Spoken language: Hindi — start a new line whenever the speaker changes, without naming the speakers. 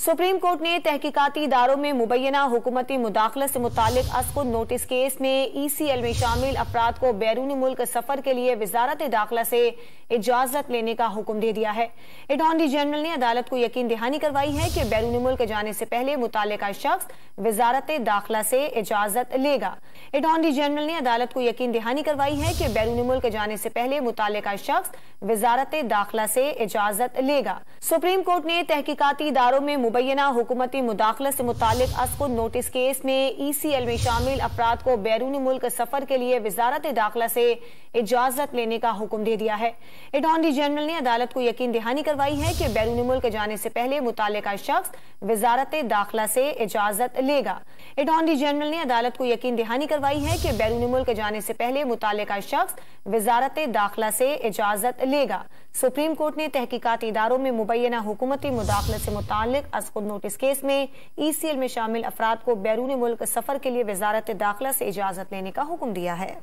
सुप्रीम कोर्ट ने तहकीकाती इदारों में मुबैना हुकूमती मुदाखलत से मुतालिक अस्कुन नोटिस केस में ECL में शामिल अफराद को बैरूनी मुल्क सफर के लिए वजारत दाखिला से इजाजत लेने का हुक्म दे दिया है। अटॉर्नी जनरल ने अदालत को यकीन दहानी करवाई है कि बैरूनी मुल्क जाने से पहले मुतालिका शख्स वजारत दाखिला से इजाजत लेगा। अटॉर्नी जनरल ने अदालत को यकीन दहानी करवाई है कि बैरूनी मुल्क जाने से पहले मुतालिका शख्स वजारत दाखिला से इजाजत लेगा। सुप्रीम कोर्ट ने तहकीकाती इदारों में मुबैना हुकूमती मुदाखलत से मुतालिक अस्कुन नोटिस केस में ECL में शामिल अफराद को बैरूनी मुल्क सफर के लिए वजारत दाखिला से इजाजत लेने का हुक्म दे दिया है। अटॉर्नी जनरल ने अदालत को यकीन दहानी करवाई है कि बैरूनी मुल्क जाने से पहले मुतालिका शख्स वजारत दाखिला से इजाजत लेगा। अटॉर्नी जनरल ने अदालत को यकीन दहानी करवाई है कि बैरूनी मुल्क जाने से पहले मुतालिका शख्स वजारत दाखिला से इजाजत लेगा। सुप्रीम कोर्ट ने तहकीकाती इदारों में मुबैना हुकूमती मुदाखलत से मुतालिक अस्कुन नोटिस केस में ECL में शामिल अफराद को बैरूनी मुल्क सफर के लिए वजारत दाखिला से इजाजत लेने का हुक्म दिया है।